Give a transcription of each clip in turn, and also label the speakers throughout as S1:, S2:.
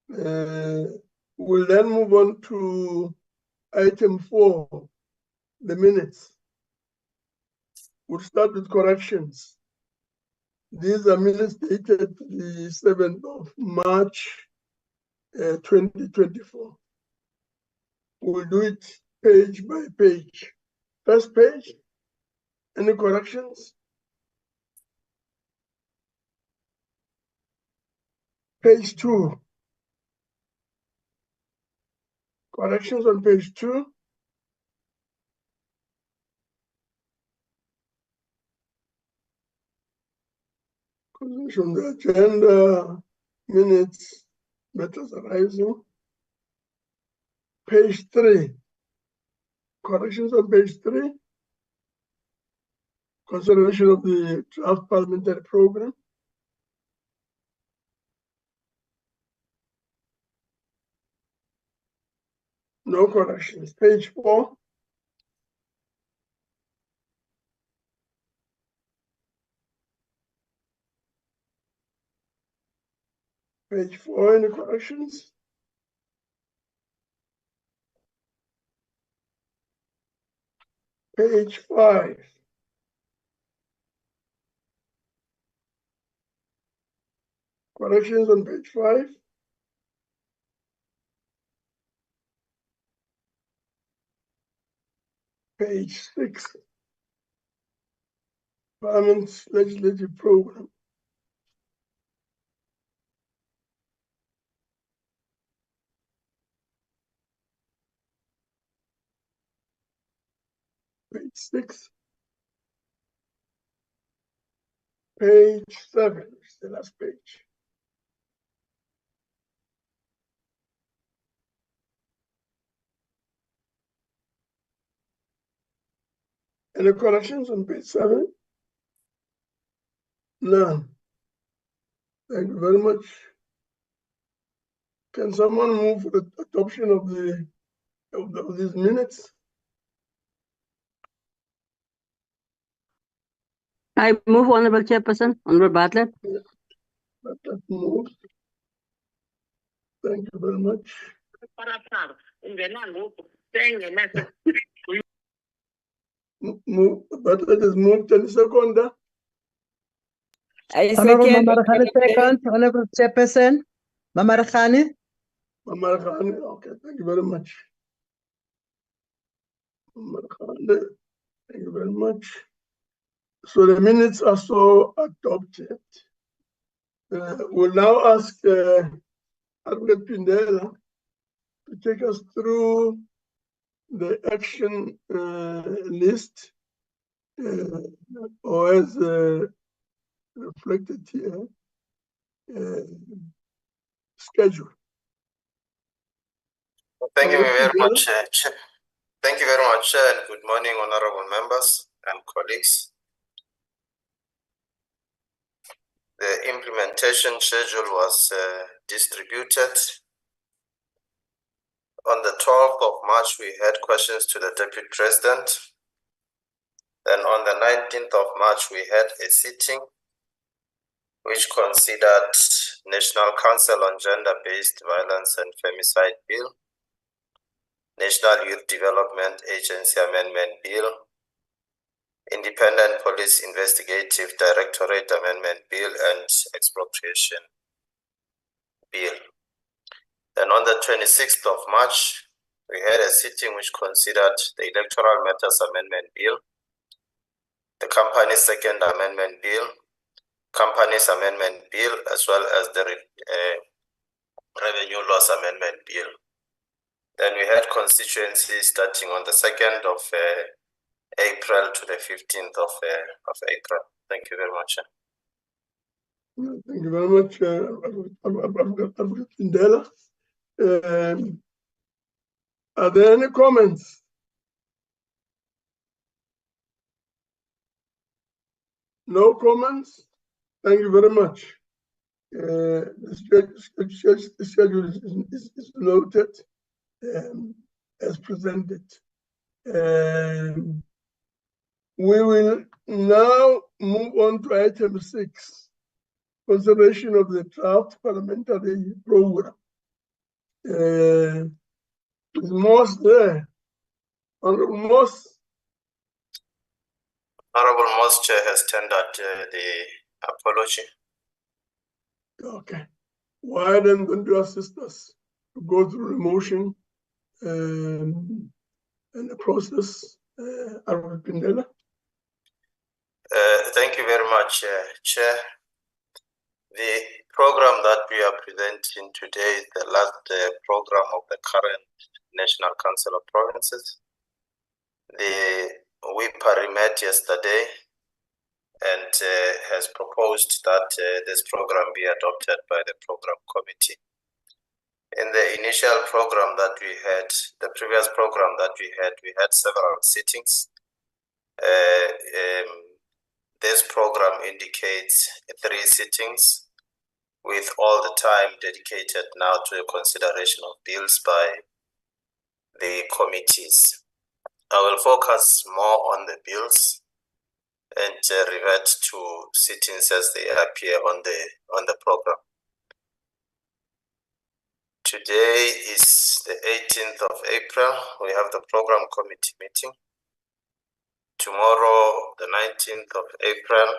S1: We'll then move on to item 4, the minutes. We'll start with corrections. These are minutes dated the 7th of March, 2024. We'll do it page by page. First page, any corrections? Page 2. Corrections on page 2. From the agenda, minutes, matters arising. Page 3. Corrections on page 3. Consideration of the draft parliamentary program. No corrections. Page 4. Page 4, any corrections? Page 5. Corrections on page 5. Page 6. Parliament's legislative program. Page 6. Page 7 is the last page. Any corrections on page 7? None. Thank you very much. Can someone move for the adoption of these minutes?
S2: I move, Honorable Chairperson. Honorable Bartlett.
S1: Bartlett moves. Thank you very much. Bartlett is moved. And second.
S2: I
S3: Honorable
S2: second.
S3: Mamarakani second. Honorable Chairperson. Mamarakani.
S1: Mamarakani, okay, thank you very much. Mamarakani, thank you very much. So the minutes are so adopted. We'll now ask Advocate Pindela to take us through the action list, or as reflected here, schedule.
S4: Thank you very much, Chair. Thank you very much, Chair, and good morning, honorable members and colleagues. The implementation schedule was distributed. On the 12th of March, we had questions to the Deputy President. Then on the 19th of March, we had a sitting which considered National Council on Gender-Based Violence and Femicide Bill, National Youth Development Agency Amendment Bill, Independent Police Investigative Directorate Amendment Bill, and Expropriation Bill. Then on the 26th of March, we had a sitting which considered the Electoral Matters Amendment Bill, the Companies Second Amendment Bill, Companies Amendment Bill, as well as the Revenue Loss Amendment Bill. Then we had constituencies starting on the 2nd of April to the 15th of April. Thank you very much.
S1: Thank you very much, Advocate Pindela. Are there any comments? No comments? Thank you very much. The schedule is noted as presented. We will now move on to item 6, consideration of the draft parliamentary program. Is Moss there? Honorable Moss?
S4: Honorable Moss Chair has tendered the apology.
S1: Okay. Why then don't you assist us to go through the motion and the process, Honorable Pindela?
S4: Thank you very much, Chair. The program that we are presenting today is the last program of the current National Council of Provinces. The WIPARI met yesterday and has proposed that this program be adopted by the program committee. In the initial program that we had, the previous program that we had several sittings. This program indicates 3 sittings, with all the time dedicated now to the consideration of bills by the committees. I will focus more on the bills and revert to sittings as they appear on the program. Today is the 18th of April. We have the program committee meeting. Tomorrow, the 19th of April,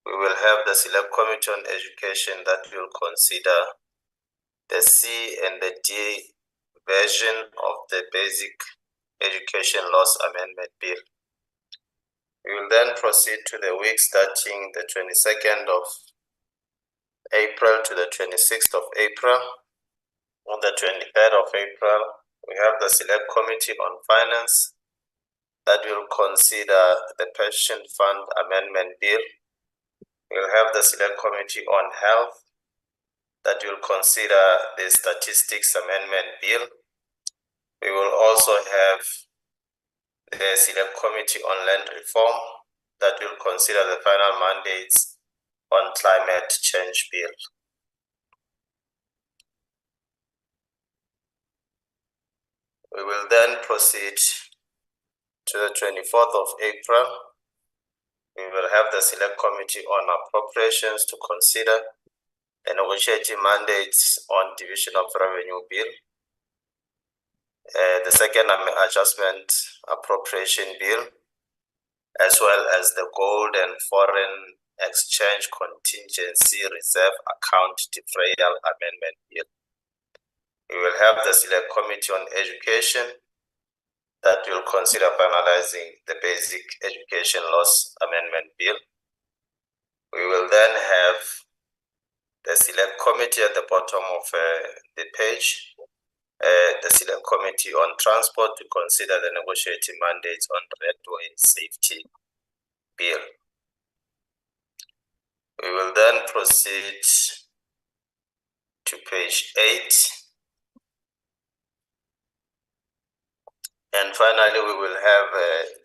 S4: we will have the Select Committee on Education that will consider the C and the D version of the Basic Education Laws Amendment Bill. We will then proceed to the week starting the 22nd of April to the 26th of April. On the 23rd of April, we have the Select Committee on Finance that will consider the Pension Fund Amendment Bill. We will have the Select Committee on Health that will consider the Statistics Amendment Bill. We will also have the Select Committee on Land Reform that will consider the final mandates on Climate Change Bill. We will then proceed to the 24th of April. We will have the Select Committee on Appropriations to consider the negotiating mandates on Division of Revenue Bill, the second adjustment appropriation bill, as well as the Gold and Foreign Exchange Contingency Reserve Account Defrayal Amendment Bill. We will have the Select Committee on Education that will consider finalizing the Basic Education Laws Amendment Bill. We will then have the Select Committee at the bottom of the page, the Select Committee on Transport to consider the negotiating mandates on Roadway Safety Bill. We will then proceed to page 8. And finally, we will have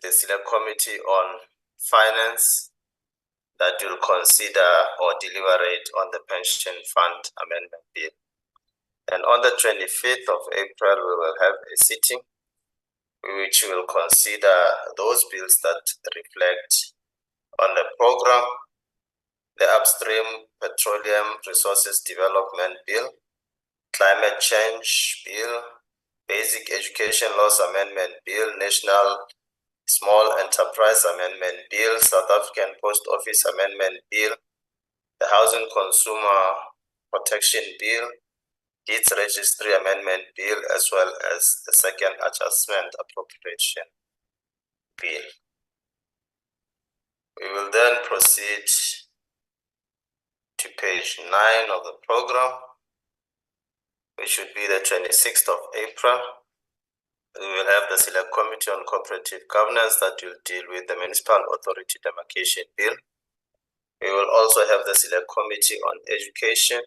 S4: the Select Committee on Finance that will consider or deliberate on the Pension Fund Amendment Bill. And on the 25th of April, we will have a sitting which will consider those bills that reflect on the program: the Upstream Petroleum Resources Development Bill, Climate Change Bill, Basic Education Laws Amendment Bill, National Small Enterprise Amendment Bill, South African Post Office Amendment Bill, the Housing Consumer Protection Bill, Deeds Registry Amendment Bill, as well as the Second Adjustment Appropriation Bill. We will then proceed to page 9 of the program, which should be the 26th of April. We will have the Select Committee on Cooperative Governance that will deal with the Municipal Authority Demarcation Bill. We will also have the Select Committee on Education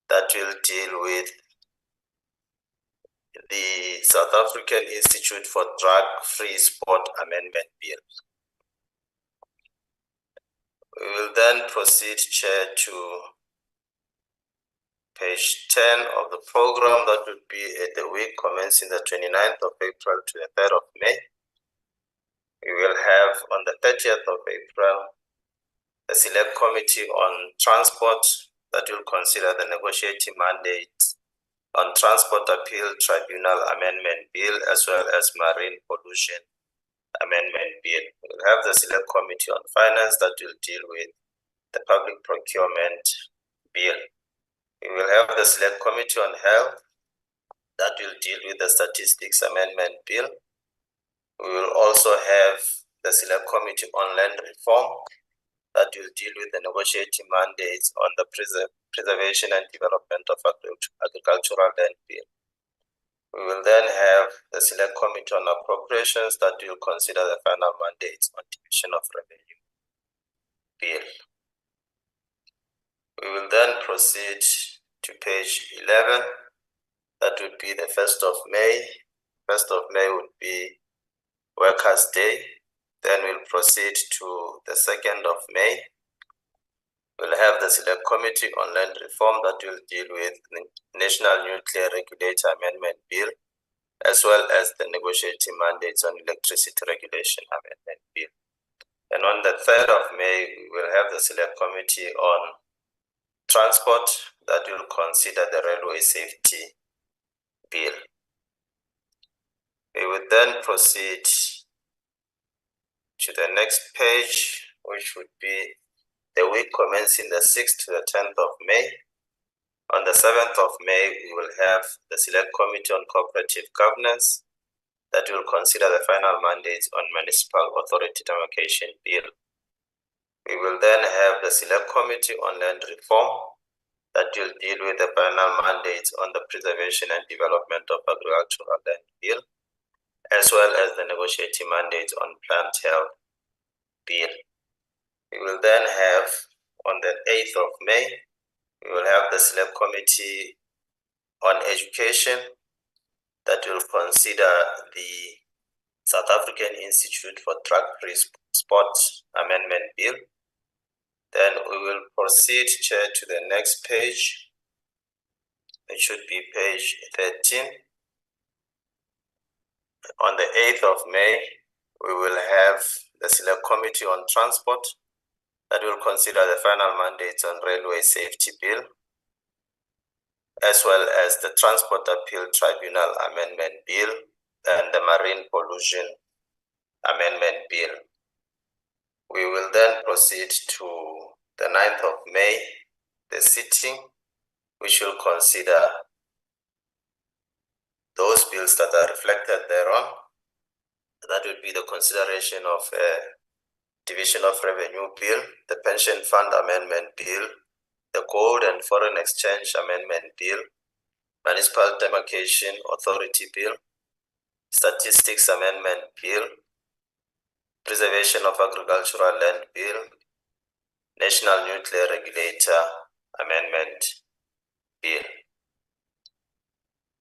S4: that will deal with the South African Institute for Drug-Free Sport Amendment Bill. We will then proceed, Chair, to page 10 of the program that would be at the week commencing the 29th of April to the 3rd of May. We will have on the 30th of April the Select Committee on Transport that will consider the negotiating mandate on Transport Appeal Tribunal Amendment Bill, as well as Marine Pollution Amendment Bill. We'll have the Select Committee on Finance that will deal with the Public Procurement Bill. We will have the Select Committee on Health that will deal with the Statistics Amendment Bill. We will also have the Select Committee on Land Reform that will deal with the negotiating mandates on the preservation and development of agricultural land bill. We will then have the Select Committee on Appropriations that will consider the final mandates on Division of Revenue bill. We will then proceed to page 11. That would be the 1st of May. 1st of May would be Workers' Day. Then we'll proceed to the 2nd of May. We'll have the Select Committee on Land Reform that will deal with the National Nuclear Regulator Amendment Bill, as well as the negotiating mandates on Electricity Regulation Amendment Bill. And on the 3rd of May, we will have the Select Committee on Transport that will consider the Railway Safety Bill. We will then proceed to the next page, which would be the week commencing the 6th to the 10th of May. On the 7th of May, we will have the Select Committee on Cooperative Governance that will consider the final mandates on Municipal Authority Demarcation Bill. We will then have the Select Committee on Land Reform that will deal with the final mandates on the Preservation and Development of Agricultural Land Bill, as well as the negotiating mandates on Plant Health Bill. We will then have, on the 8th of May, we will have the Select Committee on Education that will consider the South African Institute for Drug-Free Sport Amendment Bill. Then we will proceed, Chair, to the next page. It should be page 13. On the 8th of May, we will have the Select Committee on Transport that will consider the final mandates on Railway Safety Bill, as well as the Transport Appeal Tribunal Amendment Bill and the Marine Pollution Amendment Bill. We will then proceed to the 9th of May, the sitting, which will consider those bills that are reflected thereon. That would be the consideration of Division of Revenue Bill, the Pension Fund Amendment Bill, the Gold and Foreign Exchange Amendment Bill, Municipal Demarcation Authority Bill, Statistics Amendment Bill, Preservation of Agricultural Land Bill, National Nuclear Regulator Amendment Bill.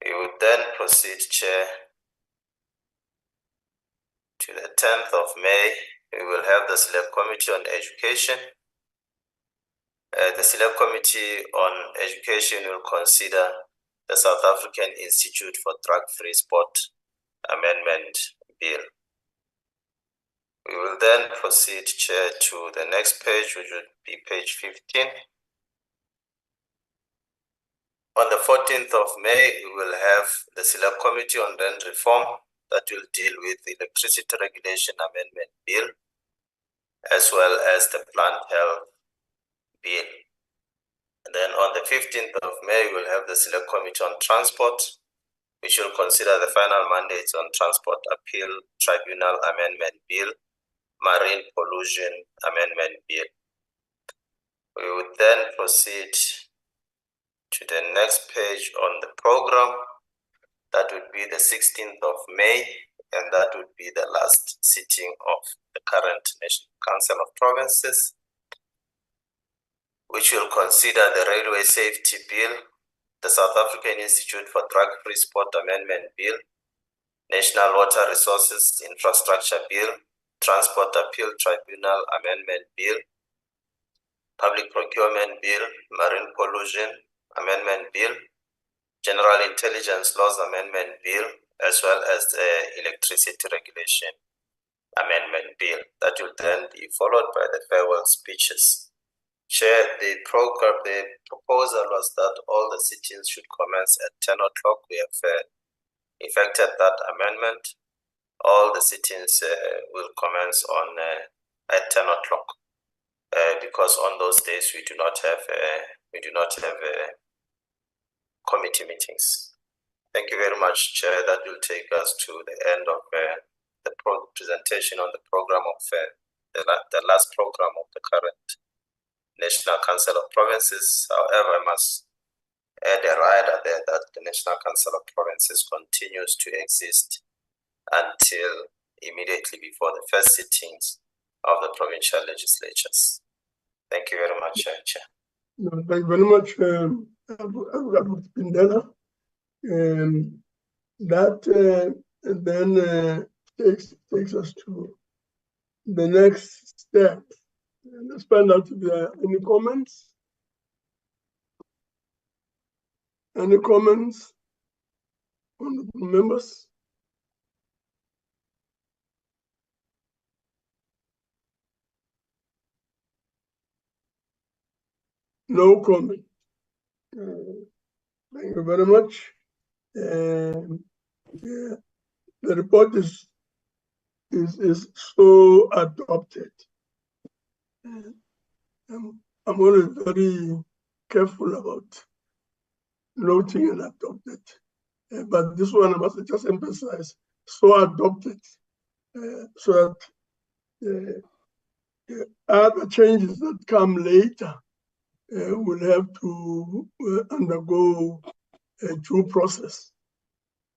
S4: We would then proceed, Chair, to the 10th of May. We will have the Select Committee on Education. The Select Committee on Education will consider the South African Institute for Drug-Free Sport Amendment Bill. We will then proceed, Chair, to the next page, which would be page 15. On the 14th of May, we will have the Select Committee on Land Reform that will deal with the Electricity Regulation Amendment Bill, as well as the Plant Health Bill. And then on the 15th of May, we will have the Select Committee on Transport, which will consider the final mandates on Transport Appeal Tribunal Amendment Bill, Marine Pollution Amendment Bill. We would then proceed to the next page on the program. That would be the 16th of May, and that would be the last sitting of the current National Council of Provinces, which will consider the Railway Safety Bill, the South African Institute for Drug-Free Sport Amendment Bill, National Water Resources Infrastructure Bill, Transport Appeal Tribunal Amendment Bill, Public Procurement Bill, Marine Pollution Amendment Bill, General Intelligence Laws Amendment Bill, as well as the Electricity Regulation Amendment Bill. That will then be followed by the farewell speeches Chair, the proposal was that all the sittings should commence at 10 o'clock. We have effected that amendment. All the sittings will commence on at 10 o'clock because on those days we do not have committee meetings. Thank you very much, Chair. That will take us to the end of the presentation on the program of the last program of the current National Council of Provinces. However, I must add a rider there that the National Council of Provinces continues to exist until immediately before the first sittings of the provincial legislatures. Thank you very much, Chair.
S1: No, thank you very much, Abu Pindela. That then takes us to the next step. Let's find out if there are any comments. Any comments, honorable members? No comment. Thank you very much. Yeah, the report is so adopted. I'm always very careful about noting and adopted, but this one I must just emphasize, so adopted, so that other changes that come later will have to undergo a due process.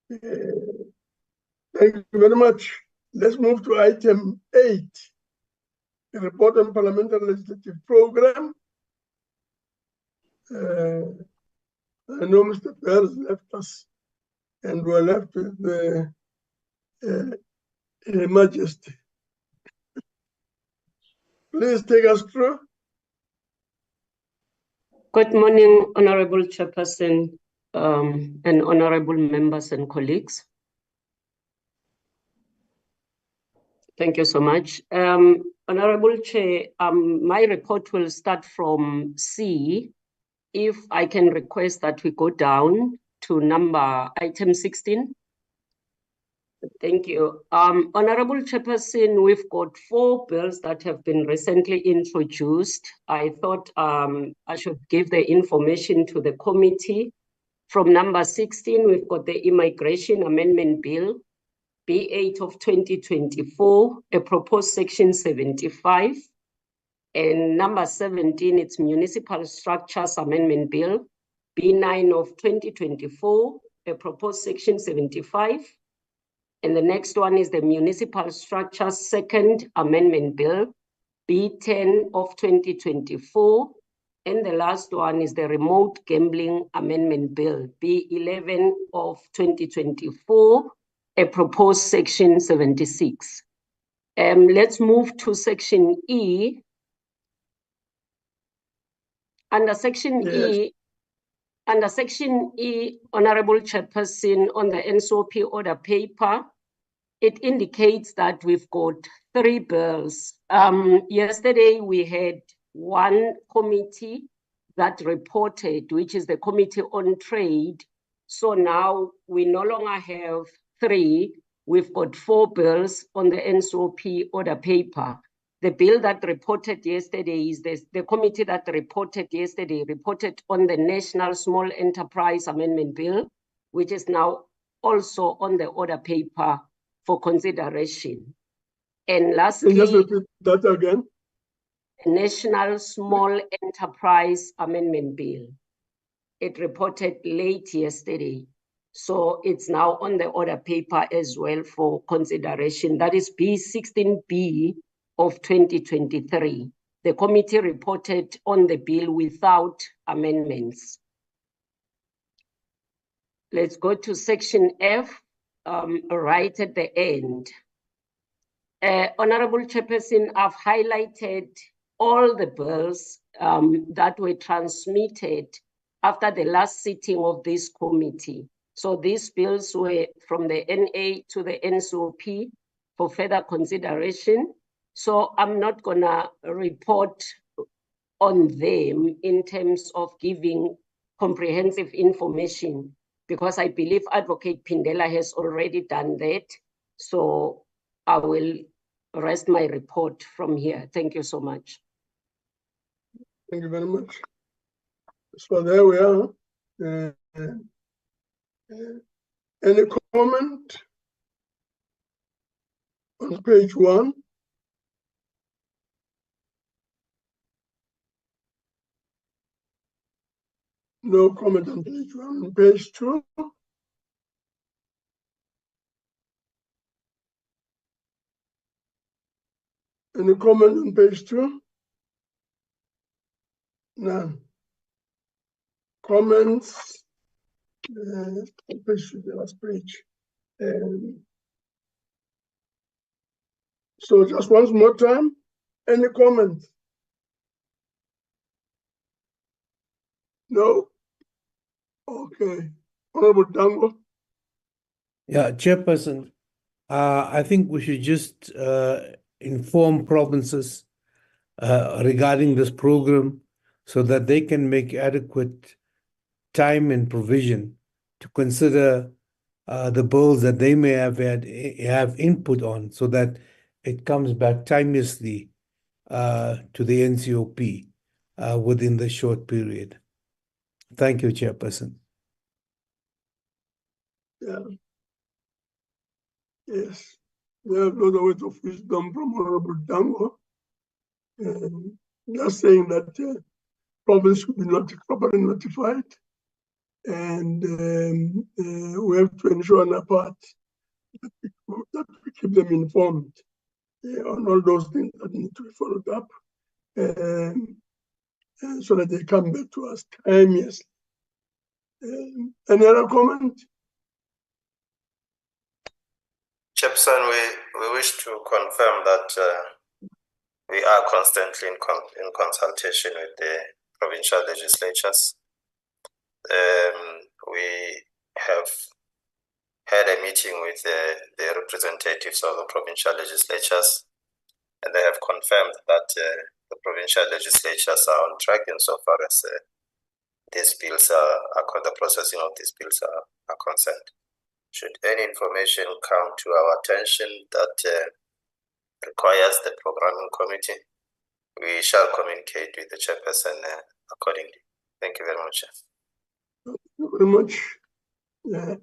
S1: Thank you very much. Let's move to item 8, the report on parliamentary legislative program. I know Mr. Perez has left us, and we're left with Her Majesty. Please take us through.
S2: Good morning, Honorable Chairperson and honorable members and colleagues. Thank you so much. Honorable Chair, my report will start from C. If I can request that we go down to item 16. Thank you. Honorable Chairperson, we've got 4 bills that have been recently introduced. I thought I should give the information to the committee. From number 16, we've got the Immigration Amendment Bill, B8 of 2024, a proposed section 75. And number 17, it's Municipal Structures Amendment Bill, B9 of 2024, a proposed section 75. And the next one is the Municipal Structures Second Amendment Bill, B10 of 2024. And the last one is the Remote Gambling Amendment Bill, B11 of 2024, a proposed section 76. Let's move to section E. Under section E, Honorable Chairperson, on the NCOP order paper, it indicates that we've got 3 bills. Yesterday we had 1 committee that reported, which is the Committee on Trade. So now we no longer have 3. We've got 4 bills on the NCOP order paper. The bill that reported yesterday is the committee that reported yesterday reported on the National Small Enterprise Amendment Bill, which is now also on the order paper for consideration. And lastly,
S1: Can you just repeat that again?
S2: National Small Enterprise Amendment Bill. It reported late yesterday. So it's now on the order paper as well for consideration. That is B16B of 2023. The committee reported on the bill without amendments. Let's go to section F, right at the end. Honorable Chairperson, I've highlighted all the bills that were transmitted after the last sitting of this committee. So these bills were from the NA to the NCOP for further consideration. So I'm not gonna report on them in terms of giving comprehensive information, because I believe Advocate Pindela has already done that. So I will rest my report from here. Thank you so much.
S1: Thank you very much. So there we are. Any comment on page 1? No comment on page 1. On page 2? Any comment on page 2? None. Comments? Page 2, the last page. So just once more time, any comment? No? Okay. Honorable Dango?
S5: Yeah, Chairperson, I think we should just inform provinces regarding this program so that they can make adequate time and provision to consider the bills that they may have input on, so that it comes back timelessly to the NCOP within the short period. Thank you, Chairperson.
S1: Yeah. Yes. We have no words of wisdom from Honorable Dango. Just saying that province should be properly notified, and we have to ensure on our part that we keep them informed on all those things that need to be followed up, so that they come back to us timelessly. Any other comment?
S4: Chairperson, we wish to confirm that we are constantly in consultation with the provincial legislatures. We have had a meeting with the representatives of the provincial legislatures, and they have confirmed that the provincial legislatures are on track insofar as these bills the processing of these bills are concerned. Should any information come to our attention that requires the programming committee, we shall communicate with the chairperson accordingly. Thank you very much.
S1: Thank you very much.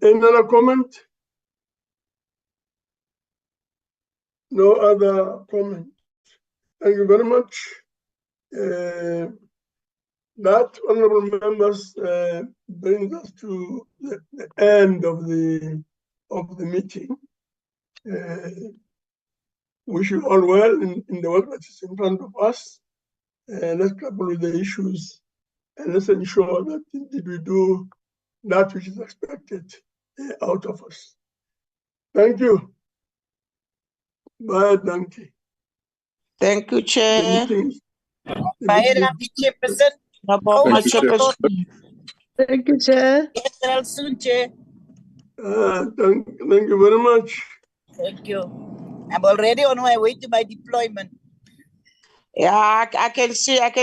S1: Any other comment? No other comment. Thank you very much. That, honorable members, brings us to the end of the meeting. Wish you all well in the work that is in front of us. Let's grapple with the issues, and let's ensure that indeed we do that which is expected out of us. Thank you. Bye, Danke.
S6: Thank you, Chair.
S7: Bye, Chairperson.
S3: Thank you, Chair.
S7: Yes, soon, Chair.
S1: Thank you very much.
S7: Thank you. I'm already on my way to my deployment.
S6: Yeah, I can see.